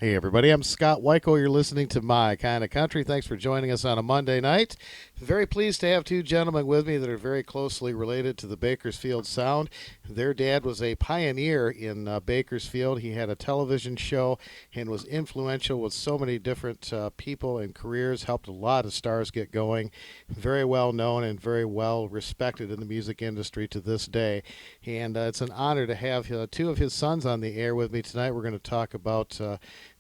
Hey, everybody, I'm Scott Wikle. You're listening to My Kind of Country. Thanks for joining us on a Monday night. Very pleased to have two gentlemen with me that are very closely related to the Bakersfield sound. Their dad was a pioneer in Bakersfield. He had a television show and was influential with so many different people and careers, helped a lot of stars get going. Very well known and very well respected in the music industry to this day. And it's an honor to have two of his sons on the air with me tonight. We're going to talk about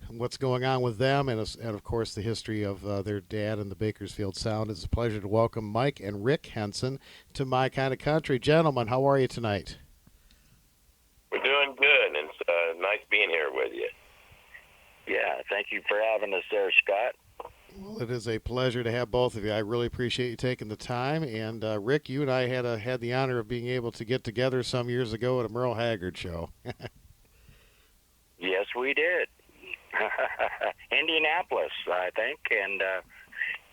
what's going on with them, and of course the history of their dad and the Bakersfield sound. It's a pleasure to welcome Mike and Rick Henson to My Kind of Country. Gentlemen, how are you tonight? We're doing good, and it's nice being here with you. Yeah, thank you for having us there, Scott. Well, it is a pleasure to have both of you. I really appreciate you taking the time. And Rick, you and I had the honor of being able to get together some years ago at a Merle Haggard show. Yes, we did. Indianapolis, I think, and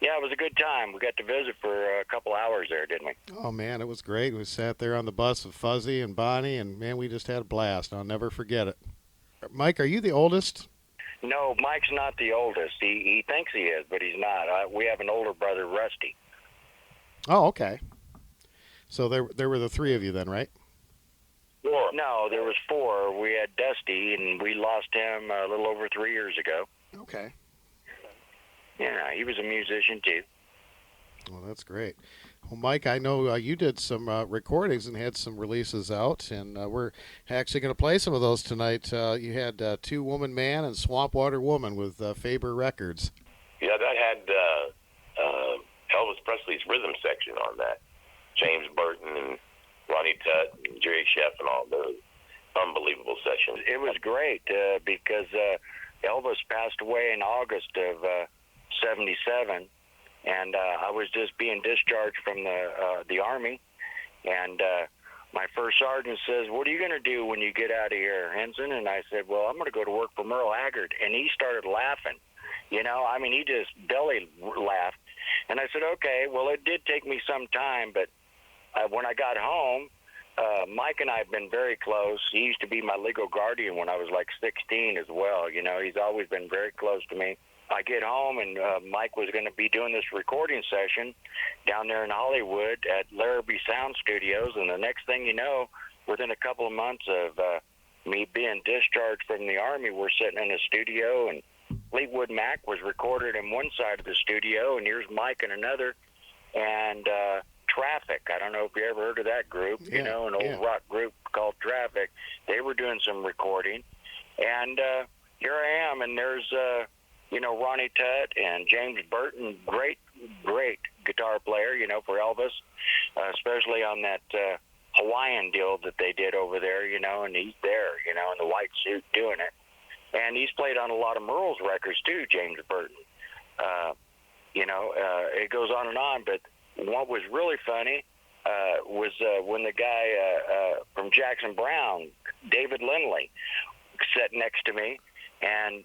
yeah, it was a good time. We got to visit for a couple hours there, didn't we? Oh man, it was great. We sat there on the bus with Fuzzy and Bonnie, and man, we just had a blast. I'll never forget it. Mike, are you the oldest? No, Mike's not the oldest. He thinks he is, but he's not. We have an older brother, Rusty. Oh, okay. So there were the three of you then, right? Four. No, there was four. We had Dusty, and we lost him a little over 3 years ago. Okay. Yeah, he was a musician too. Well, that's great. Well, Mike, I know you did some recordings and had some releases out, and we're actually going to play some of those tonight. You had Two Woman Man and Swampwater Woman with Faber Records. Yeah, that had Elvis Presley's rhythm section on that. James Burton and Ronnie Tutt and Jerry Sheff and all those unbelievable sessions. It was great because Elvis passed away in August of '77, and I was just being discharged from the Army, and my first sergeant says, "What are you going to do when you get out of here, Henson?" And I said, "Well, I'm going to go to work for Merle Haggard." And he started laughing. You know, I mean, he just belly laughed. And I said, "Okay, well, it did take me some time, but when I got home, Mike and I have been very close. He used to be my legal guardian when I was like 16 as well. You know, he's always been very close to me. I get home, and Mike was going to be doing this recording session down there in Hollywood at Larrabee Sound Studios, and the next thing you know, within a couple of months of me being discharged from the Army, we're sitting in a studio, and Fleetwood Mac was recorded in one side of the studio, and here's Mike in another, and Traffic. I don't know if you ever heard of that group, Yeah, you know, an old rock group called Traffic. They were doing some recording, and here I am, and there's you know, Ronnie Tutt and James Burton, great guitar player, you know, for Elvis, especially on that Hawaiian deal that they did over there, you know, and he's there, you know, in the white suit doing it. And he's played on a lot of Merle's records too, James Burton. You know, it goes on and on, but what was really funny was when the guy from Jackson Browne, David Lindley, sat next to me, and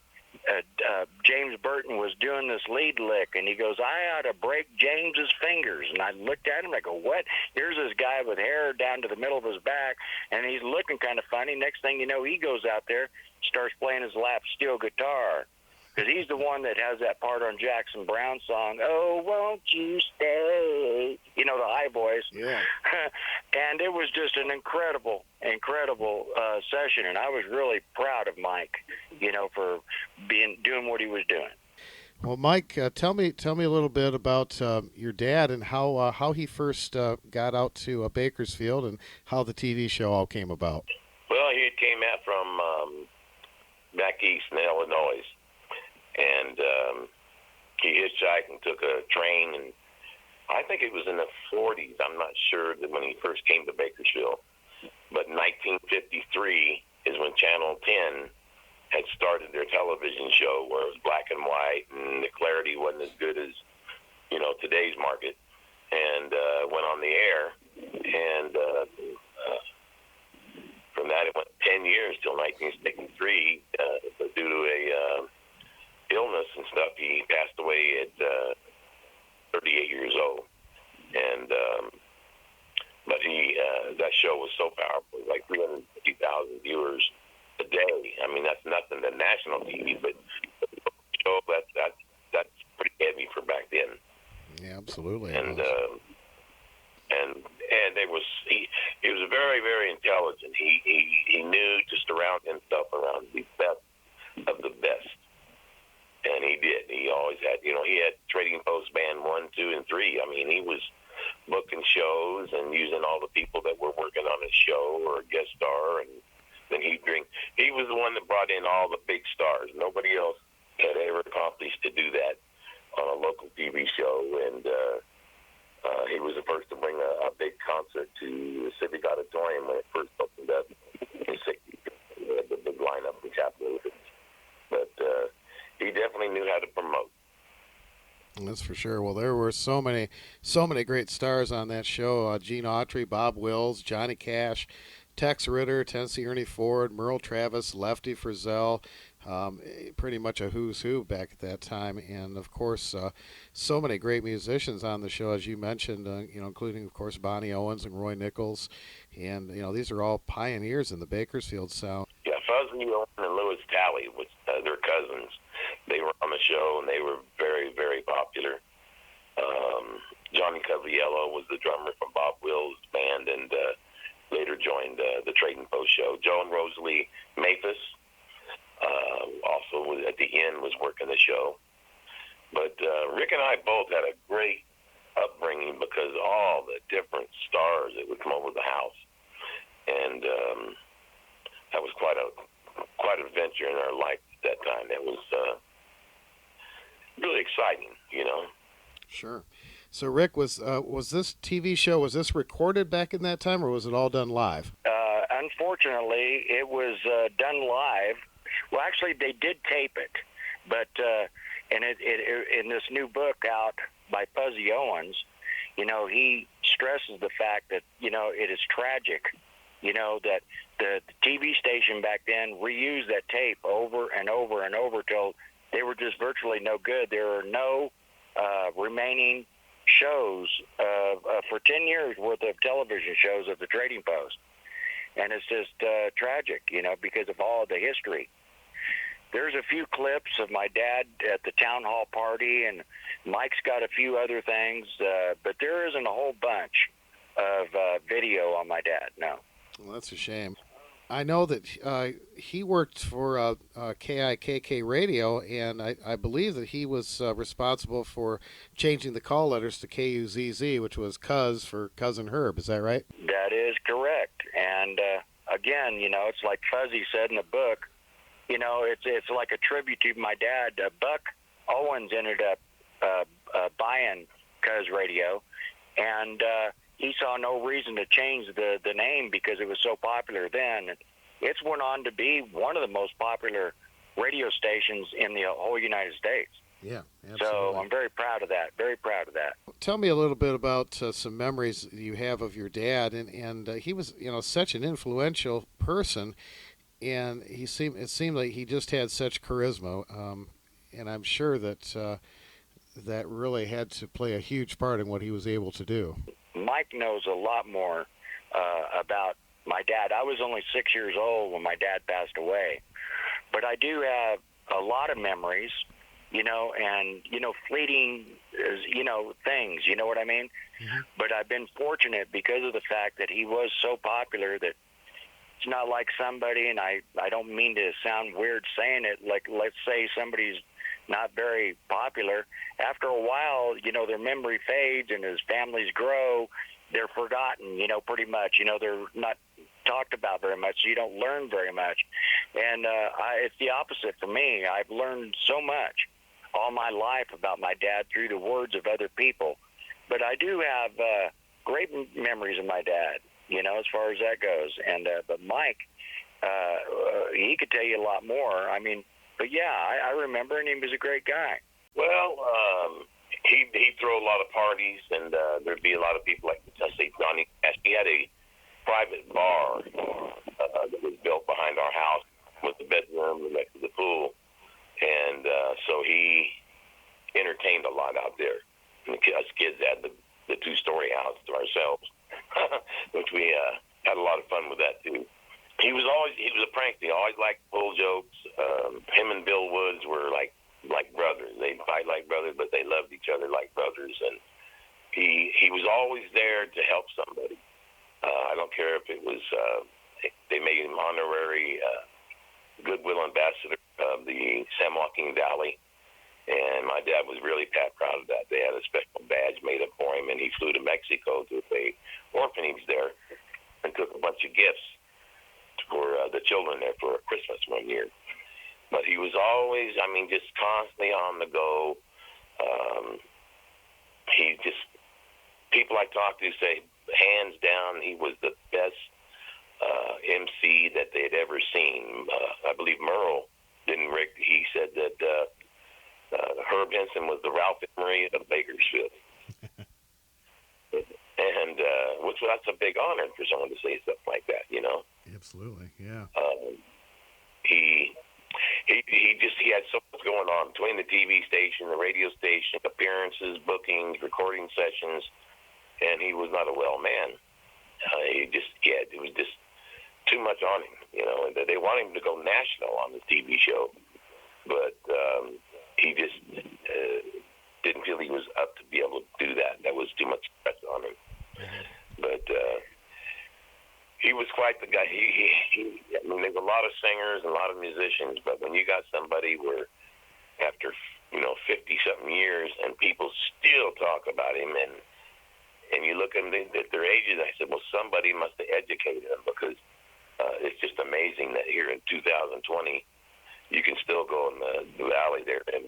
James Burton was doing this lead lick, and he goes, "I ought to break James's fingers." And I looked at him, and I go, "What?" Here's this guy with hair down to the middle of his back, and he's looking kind of funny. Next thing you know, he goes out there, starts playing his lap steel guitar, because he's the one that has that part on Jackson Browne's song, "Oh, won't you stay?" You know, the high voice. Yeah. And it was just an incredible session, and I was really proud of Mike, you know, for doing what he was doing. Well, Mike, tell me a little bit about your dad and how he first got out to Bakersfield and how the TV show all came about. Well, he came out from back east in Illinois, and he hitchhiked and took a train, and I think it was in the 40s. I'm not sure that when he first came to Bakersfield, but 1953 is when Channel 10 had started their television show, where it was black and white, and the clarity wasn't as good as, you know, today's market, and went on the air, and from that it went 10 years till 1963, but due to a illness and stuff, he passed away at 38 years old, and but he that show was so powerful, like 350,000 viewers a day. I mean, that's nothing to national TV, but show that's pretty heavy for back then. Yeah, absolutely. And he was very, very intelligent. He knew to surround himself around the best of the best, and he did. He always had, he had Trading Post Band 1, 2, and 3. I mean, he was booking shows and using all the people that were working on his show or a guest star, and then he was the one that brought in all the big stars. Nobody else had ever accomplished to do that on a local TV show, and he was the first to bring a big concert to the Civic Auditorium when it first opened up in the 60s. The big lineup in Chapel. But he definitely knew how to promote. That's for sure. Well, there were so many great stars on that show. Gene Autry, Bob Wills, Johnny Cash, Tex Ritter, Tennessee Ernie Ford, Merle Travis, Lefty Frizzell, pretty much a who's who back at that time. And, of course, so many great musicians on the show, as you mentioned, including, of course, Bonnie Owens and Roy Nichols. And, these are all pioneers in the Bakersfield sound. Yeah, Fuzzy Owen and Louis Talley, which they're cousins. They were on the show, and they were very, very popular. Johnny Coviello was the drummer from Bob Wills' band, and later joined the Trading Post show. Joe and Rosalie Mathis also at the end was working the show. But Rick and I both had a great upbringing because all the different stars that would come over the house, and that was quite an adventure in our life at that time. That was really exciting, Sure. So, Rick, was this TV show, was this recorded back in that time, or was it all done live? Unfortunately, it was done live. Well, actually, they did tape it, but and it in this new book out by Fuzzy Owens, he stresses the fact that it is tragic, that the TV station back then reused that tape over and over and over till they were just virtually no good. There are no remaining shows for 10 years worth of television shows of the Trading Post. And it's just tragic, because of all the history. There's a few clips of my dad at the town hall party, and Mike's got a few other things, but there isn't a whole bunch of video on my dad, no. Well, that's a shame. I know that he worked for KIKK Radio, and I believe that he was responsible for changing the call letters to KUZZ, which was Cuz for Cousin Herb. Is that right? That is correct. And again, it's like Fuzzy said in the book, it's like a tribute to my dad. Buck Owens ended up buying Cuz Radio, and he saw no reason to change the name because it was so popular then. It's went on to be one of the most popular radio stations in the whole United States. Yeah, absolutely. So I'm very proud of that. Very proud of that. Tell me a little bit about some memories you have of your dad, and he was such an influential person, and it seemed like he just had such charisma, and I'm sure that that really had to play a huge part in what he was able to do. Mike knows a lot more about my dad. I was only 6 years old when my dad passed away, but I do have a lot of memories, and fleeting, things. You know what I mean? Mm-hmm. But I've been fortunate because of the fact that he was so popular that it's not like somebody, and I don't mean to sound weird saying it, like let's say somebody's not very popular. After a while, their memory fades, and as families grow, they're forgotten, pretty much. They're not talked about very much, so you don't learn very much. And it's the opposite for me. I've learned so much all my life about my dad through the words of other people. But I do have great memories of my dad, as far as that goes. And but Mike, he could tell you a lot more. But yeah, I remember, and he was a great guy. Well, he'd throw a lot of parties, and there'd be a lot of people, like, let's say, Johnny Cash. He had a private bar that was built behind our house with the bedroom next to the pool. And so he entertained a lot out there. And us kids had the two-story house to ourselves, which we had a lot of fun with that, too. he was a prankster. He always liked full jokes. Him and Bill Woods were like brothers. They'd fight like brothers, but they loved each other like brothers. And he was always there to help somebody. I don't care if it was they made him honorary Goodwill Ambassador of the San Joaquin Valley, and my dad was really proud of that. They had a special badge made up for him, and he flew to Mexico to a orphanage there and took a bunch of gifts for the children there for Christmas one year. But he was always, just constantly on the go. People I talked to say, hands down, he was the best MC that they had ever seen. I believe Merle he said that Herb Henson was the Ralph Emery of Bakersfield. And that's a big honor for someone to say stuff like that, you know. Absolutely, yeah. He had so much going on between the TV station, the radio station, appearances, bookings, recording sessions, and he was not a well man. It was just too much on him, you know. And they wanted him to go national on the TV show, but he just didn't feel he was up to be able to do that. That was too much stress on him. But he was quite the guy. There's a lot of singers and a lot of musicians, but when you got somebody where after 50-something years and people still talk about him, and you look at them at their ages, I said, well, somebody must have educated them, because it's just amazing that here in 2020 you can still go in the valley there, and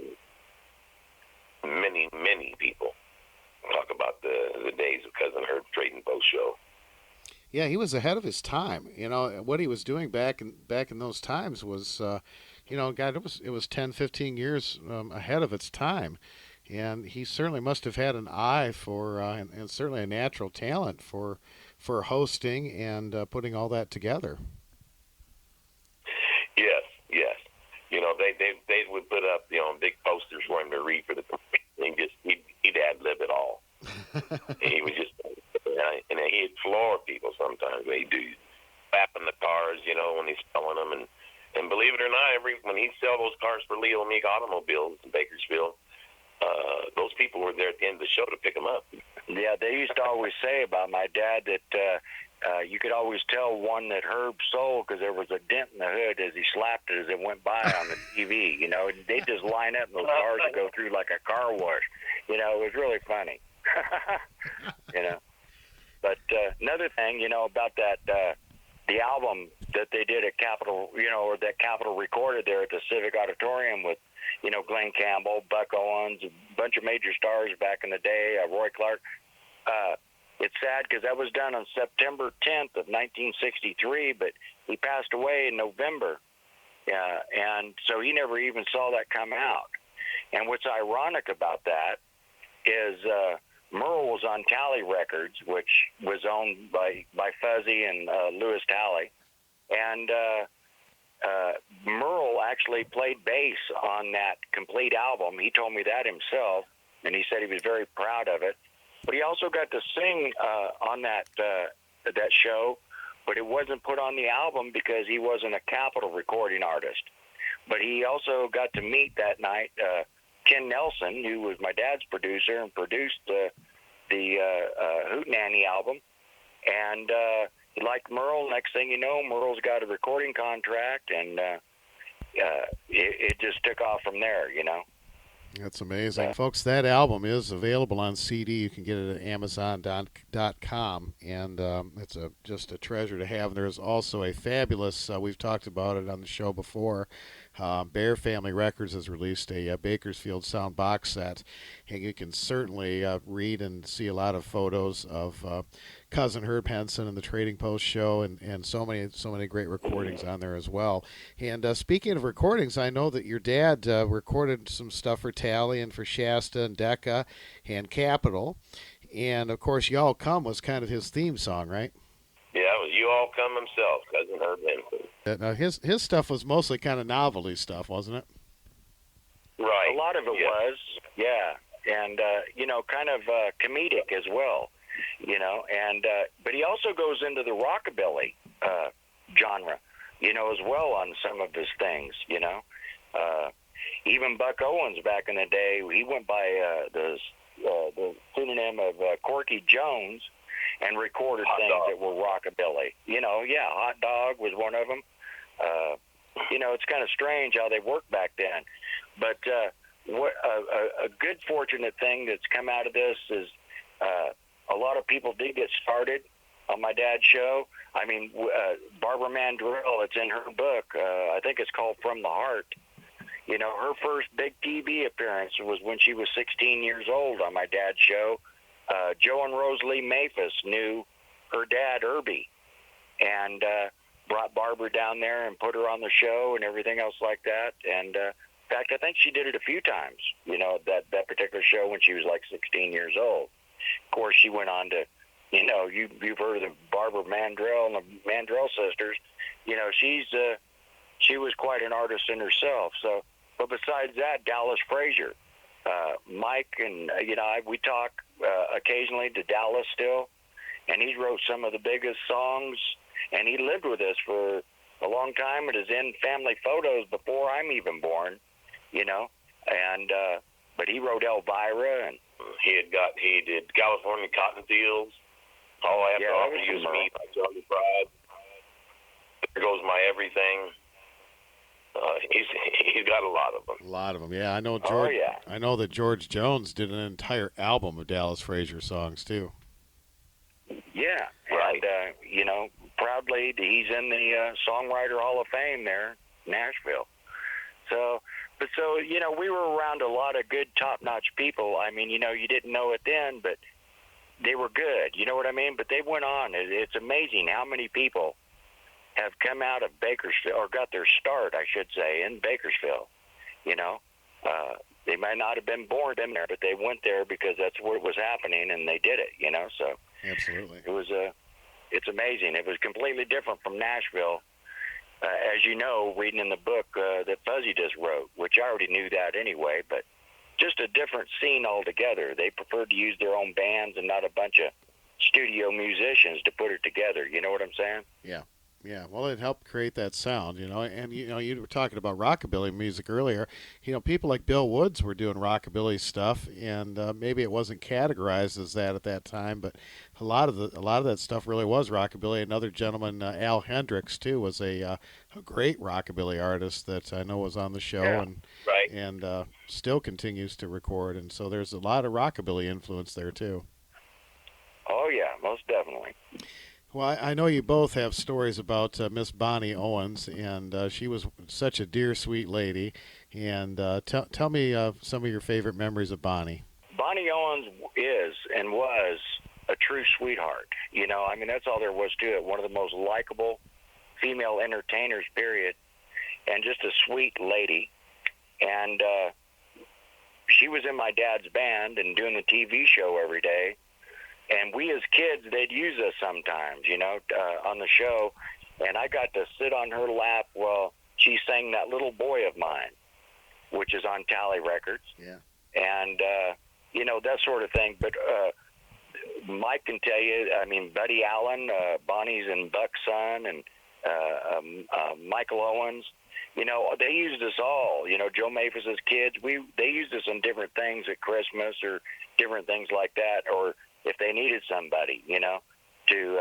many people talk about the days of Cousin Herb Trading Post show. Yeah, he was ahead of his time. You know, what he was doing back in those times was, it was 10, 15 years ahead of its time. And he certainly must have had an eye for, and certainly a natural talent for hosting and putting all that together. Yes. They would put up, big posters for him to read for the community. He'd ad-lib it all. He was just, and he'd floor people sometimes. He'd do slapping the cars, when he's selling them. And believe it or not, when he'd sell those cars for Leo Meek Automobiles in Bakersfield, those people were there at the end of the show to pick them up. Yeah, they used to always say about my dad that you could always tell one that Herb sold because there was a dent in the hood as he slapped it as it went by on the TV. They just line up and those cars would go through like a car wash. It was really funny. But another thing, about that, the album that they did at Capitol, or that Capitol recorded there at the Civic Auditorium with, Glenn Campbell, Buck Owens, a bunch of major stars back in the day, Roy Clark. It's sad because that was done on September 10th of 1963, but he passed away in November. And so he never even saw that come out. And what's ironic about that is Merle was on Tally Records, which was owned by Fuzzy and Louis Tally. And Merle actually played bass on that complete album. He told me that himself, and he said he was very proud of it. But he also got to sing on that show, but it wasn't put on the album because he wasn't a Capitol recording artist. But he also got to meet that night Ken Nelson, who was my dad's producer and produced the Hootenanny album. And he liked Merle. Next thing you know, Merle's got a recording contract, and it just took off from there, That's amazing. Folks, that album is available on CD. You can get it at Amazon.com, and it's just a treasure to have. There's also a fabulous, we've talked about it on the show before, Bear Family Records has released a Bakersfield sound box set, and you can certainly read and see a lot of photos of Cousin Herb Henson and the Trading Post show, and so many great recordings on there as well. And speaking of recordings, I know that your dad recorded some stuff for Tally and for Shasta and Decca and Capitol, and of course "Y'all Come" was kind of his theme song, right? Yeah, it was "You All Come" himself, Cousin Herb Henson. Now his stuff was mostly kind of novelty stuff, wasn't it? Right. A lot of it was, yeah, and kind of comedic as well. And but he also goes into the rockabilly genre, as well on some of his things, Even Buck Owens back in the day, he went by the pseudonym of Corky Jones and recorded Hot things Dog. that were rockabilly. Hot Dog was one of them. It's kind of strange how they worked back then. But what a good fortunate thing that's come out of this is a lot of people did get started on my dad's show. I mean, Barbara Mandrell, it's in her book. I think it's called From the Heart. Her first big TV appearance was when she was 16 years old on my dad's show. Joe and Rosalie Maphis knew her dad, Herbie, and brought Barbara down there and put her on the show and everything else like that. And in fact, I think she did it a few times, that particular show when she was like 16 years old. Of course, she went on to, you've heard of the Barbara Mandrell and the Mandrell sisters. She was quite an artist in herself. So, but besides that, Dallas Frazier, Mike, and we talk occasionally to Dallas still, and he wrote some of the biggest songs, and he lived with us for a long time. It is in family photos before I'm even born, and but he wrote Elvira, and he did California Cotton Fields. All I have to offer you is me by Johnny Pride. There goes my everything. He's got a lot of them. A lot of them, yeah. I know George. Oh, yeah. I know that George Jones did an entire album of Dallas Frazier songs too. Yeah, Right. and proudly he's in the Songwriter Hall of Fame there, Nashville. So we were around a lot of good, top-notch people. I mean, you didn't know it then, but they were good. You know what I mean? But they went on. It's amazing how many people have come out of Bakersfield, or got their start, I should say, in Bakersfield. They might not have been born in there, but they went there because that's what was happening, and they did it. So Absolutely. it's amazing. It was completely different from Nashville, as you know, reading in the book that Fuzzy just wrote, which I already knew that anyway, but just a different scene altogether. They preferred to use their own bands and not a bunch of studio musicians to put it together. You know what I'm saying? Yeah. Yeah, well, it helped create that sound, and you were talking about rockabilly music earlier. People like Bill Woods were doing rockabilly stuff, and maybe it wasn't categorized as that at that time, but a lot of that stuff really was rockabilly. Another gentleman, Al Hendricks, too, was a great rockabilly artist that I know was on the show, Yeah, and Right. and still continues to record, and so there's a lot of rockabilly influence there too. Oh, yeah, most definitely. Well, I know you both have stories about Miss Bonnie Owens, and she was such a dear, sweet lady. And tell me some of your favorite memories of Bonnie. Bonnie Owens is and was a true sweetheart. That's all there was to it. One of the most likable female entertainers, period, and just a sweet lady. And she was in my dad's band and doing the TV show every day. And we as kids, they'd use us sometimes, on the show. And I got to sit on her lap while she sang That Little Boy of Mine, which is on Tally Records. Yeah. And, that sort of thing. But Mike can tell you, Buddy Allen, Bonnie's and Buck's son, and Michael Owens, they used us all. Joe Maphis's kids, they used us on different things at Christmas or different things like that, or if they needed somebody, to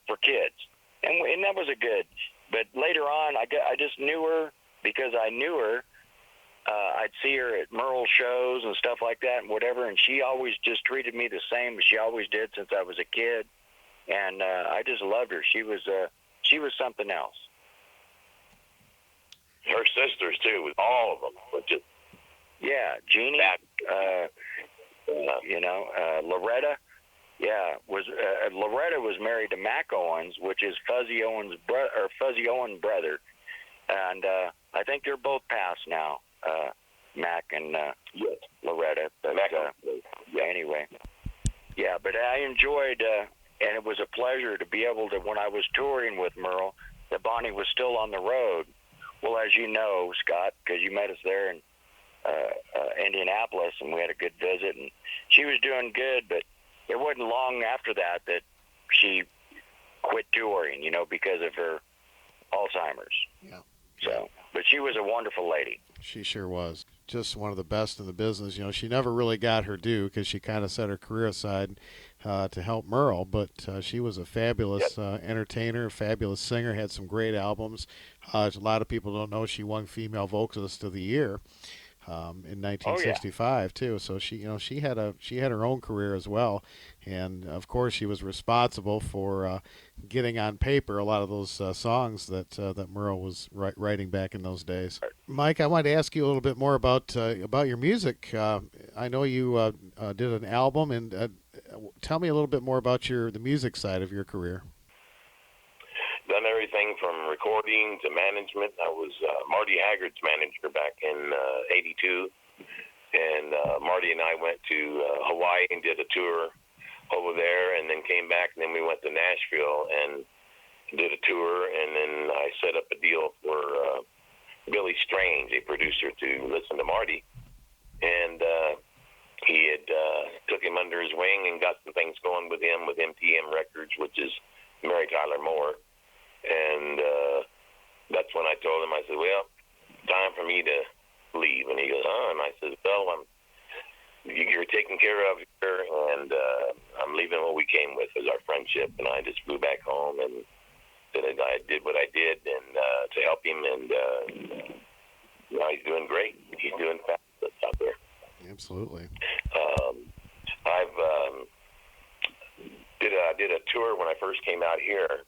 for kids, and that was a good. But later on, I just knew her because I knew her. I'd see her at Merle shows and stuff like that, and whatever, and she always just treated me the same as she always did since I was a kid, and I just loved her. She was something else. Her sisters too, with all of them, but just Jeannie, Loretta. Yeah, Loretta was married to Mac Owens, which is Fuzzy Owens' Fuzzy Owen brother, and I think they're both passed now, Mac and yes. Loretta. But anyway, yeah. But I enjoyed, and it was a pleasure to be able to, when I was touring with Merle, that Bonnie was still on the road. Well, as you know, Scott, because you met us there in Indianapolis, and we had a good visit, and she was doing good, but it wasn't long after that she quit touring, because of her Alzheimer's. Yeah. So, but she was a wonderful lady. She sure was. Just one of the best in the business. You know, she never really got her due because she kind of set her career aside to help Merle, but she was a fabulous entertainer, fabulous singer, had some great albums. A lot of people don't know she won Female Vocalist of the Year in 1965 too. So she had her own career as well, and of course she was responsible for getting on paper a lot of those songs that Merle was writing back in those days. Mike, I wanted to ask you a little bit more about your music. I know you did an album, and tell me a little bit more about the music side of your career. Done everything from recording to management. I was Marty Haggard's manager back in '82, and Marty and I went to Hawaii and did a tour over there, and then came back, and then we went to Nashville and did a tour, and then I set up a deal for Billy Strange, a producer, to listen to Marty, and he had took him under his wing and got some things going with him with MTM Records, which is Mary Tyler Moore. And that's when I told him, I said, well, time for me to leave. And he goes, and I said, well, you're taken care of here, and I'm leaving what we came with as our friendship. And I just flew back home and said I did what I did and to help him. And now he's doing great. He's doing fabulous out there. Absolutely. I did a tour when I first came out here.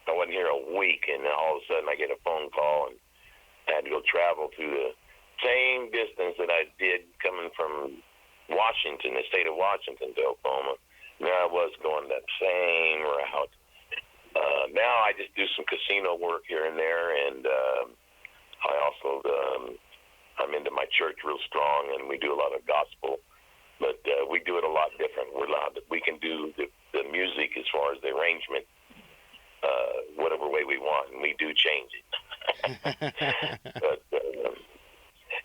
I wasn't here a week, and then all of a sudden I get a phone call, and I had to go travel through the same distance that I did coming from Washington, the state of Washington, to Oklahoma. There I was going that same route. Now I just do some casino work here and there, and I also I'm into my church real strong, and we do a lot of gospel, but we do it a lot different. We can do the music as far as the arrangement whatever way we want, and we do change it. But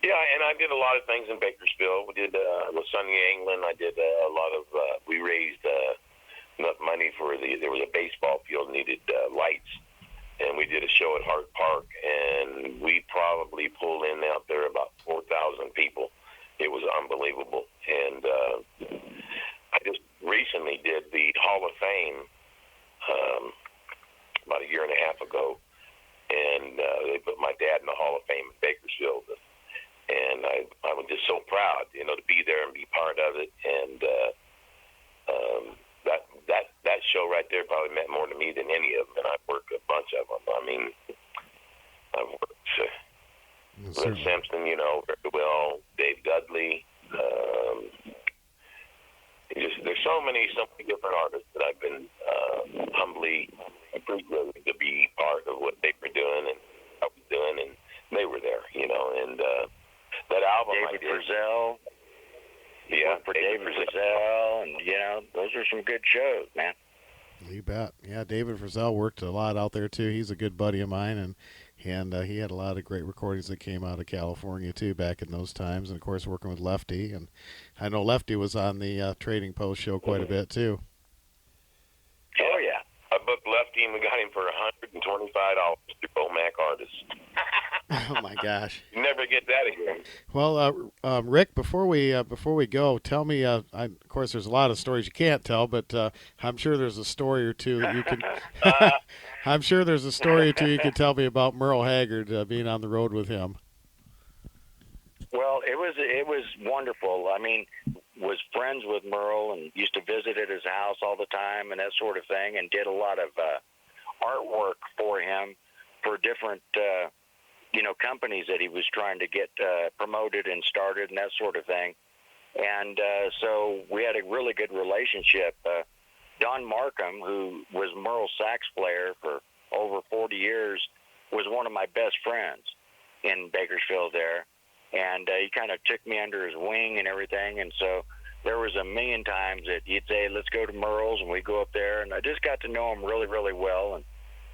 yeah, and I did a lot of things in Bakersfield. We did with Sonny England. I did a lot of. We raised enough money for there was a baseball field needed lights, and we did a show at Hart Park, and we probably pulled in out there about 4,000 people. It was unbelievable, and I just recently did the Hall of Fame. About a year and a half ago, and they put my dad in the Hall of Fame in Bakersfield, and I was just so proud, to be there and be part of it, and that show right there probably meant more to me than any of them, and I've worked a bunch of them. I mean, I've worked Liz Simpson, very well, Dave Dudley. There's so many different artists that I've been humbly appreciated to be part of what they were doing and I was doing, and they were there, and that album David I did. Frizzell. Yeah, for David Frizzell, and those are some good shows, man. You bet. Yeah, David Frizzell worked a lot out there too. He's a good buddy of mine, and he had a lot of great recordings that came out of California too back in those times. And of course, working with Lefty, and I know Lefty was on the Trading Post show quite a bit too. Oh yeah, I booked Lefty, and we got him for $125 to Bomac Artists. Oh my gosh! You never get that again. Well, Rick, before we go, tell me. Of course, there's a lot of stories you can't tell, but I'm sure there's a story or two that you can. I'm sure there's a story or two you can tell me about Merle Haggard being on the road with him. Well, it was wonderful. I mean, was friends with Merle and used to visit at his house all the time and that sort of thing, and did a lot of artwork for him for different. Companies that he was trying to get promoted and started and that sort of thing. And so we had a really good relationship. Don Markham, who was Merle's sax player for over 40 years, was one of my best friends in Bakersfield there. And he kind of took me under his wing and everything. And so there was a million times that he'd say, let's go to Merle's, and we'd go up there. And I just got to know him really, really well and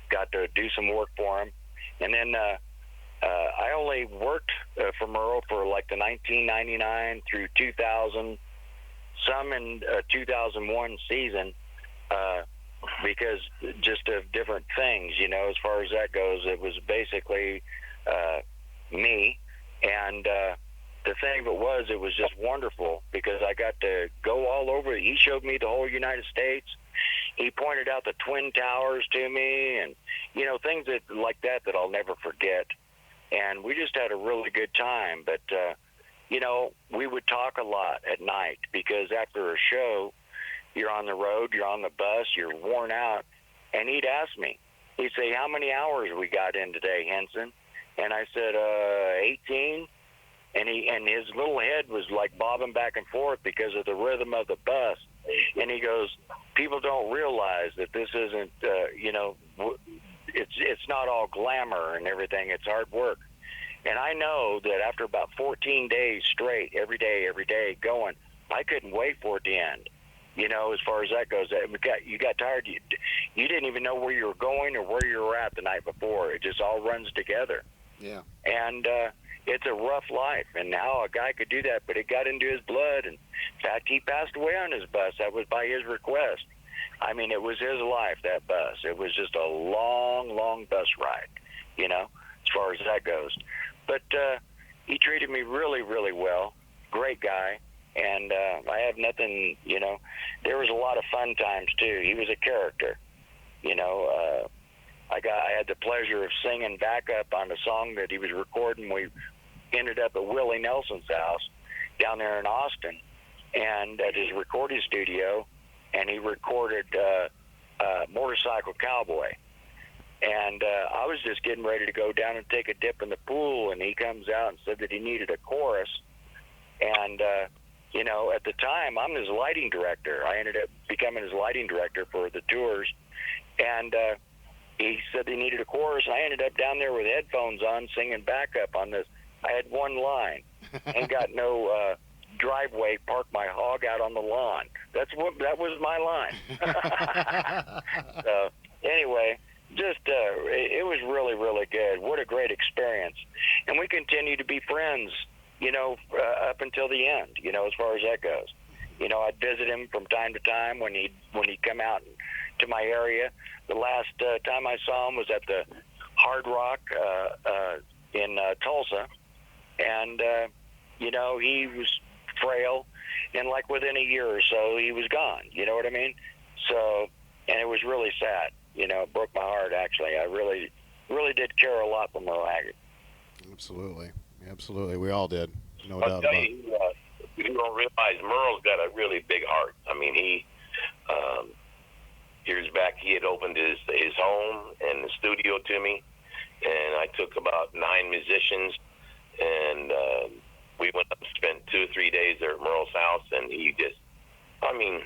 got to do some work for him. And then I only worked for Merle for like the 1999 through 2000, some in 2001 season. because just of different things, as far as that goes. It was basically me, and the thing of it was just wonderful because I got to go all over. He showed me the whole United States. He pointed out the Twin Towers to me, and things like that I'll never forget. And we just had a really good time. But we would talk a lot at night because after a show, you're on the road, you're on the bus, you're worn out, and he'd ask me. He'd say, "How many hours we got in today, Henson?" And I said, 18. And his little head was like bobbing back and forth because of the rhythm of the bus. And he goes, "People don't realize that this isn't, it's not all glamour and everything. It's hard work." And I know that after about 14 days straight, every day going, I couldn't wait for it to end. As far as that goes, you got tired. You didn't even know where you were going or where you were at the night before. It just all runs together. Yeah. And it's a rough life, and how a guy could do that, but it got into his blood. And in fact, he passed away on his bus. That was by his request. I mean, it was his life, that bus. It was just a long, long bus ride, as far as that goes. But he treated me really, really well. Great guy. And I have nothing, there was a lot of fun times, too. He was a character, I had the pleasure of singing backup on a song that he was recording. We ended up at Willie Nelson's house down there in Austin, and at his recording studio, and he recorded Motorcycle Cowboy. And I was just getting ready to go down and take a dip in the pool, and he comes out and said that he needed a chorus. And, at the time, I'm his lighting director. I ended up becoming his lighting director for the tours. And he said he needed a chorus. I ended up down there with headphones on singing backup on this. I had one line. Ain't got no driveway, park my hog out on the lawn. That was my line. So anyway, just it was really, really good. What a great experience. And we continue to be friends, up until the end, as far as that goes. I'd visit him from time to time when he'd come out to my area. The last time I saw him was at the Hard Rock in Tulsa, and he was frail, and like within a year or so he was gone. You know what I mean? So, and it was really sad. It broke my heart, actually. I really, really did care a lot for Merle Haggard. Absolutely, we all did. No doubt about it. You don't realize Merle's got a really big heart. I mean, he years back he had opened his home and the studio to me, and I took about 9 musicians, and we went up and spent 2 or 3 days there at Merle's house, and he just, I mean,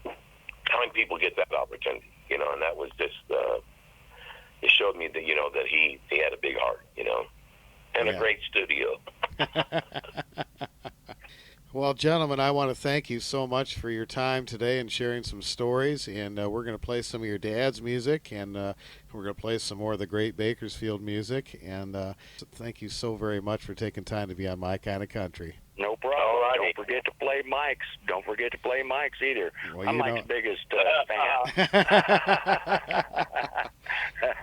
how many people get that opportunity? And that was just, it showed me that, that he had a big heart, and a great studio. Well, gentlemen, I want to thank you so much for your time today and sharing some stories. And we're going to play some of your dad's music, and we're going to play some more of the great Bakersfield music. And thank you so very much for taking time to be on My Kind of Country. No problem. Alrighty. Don't forget to play Mike's. Don't forget to play Mike's either. Well, I'm Mike's biggest fan.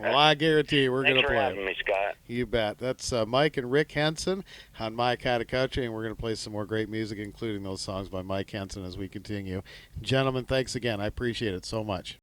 Well, I guarantee you we're going to play. Thanks for having me, Scott. You bet. That's Mike and Rick Henson on My Kind of Country, and we're going to play some more great music, including those songs by Mike Henson as we continue. Gentlemen, thanks again. I appreciate it so much.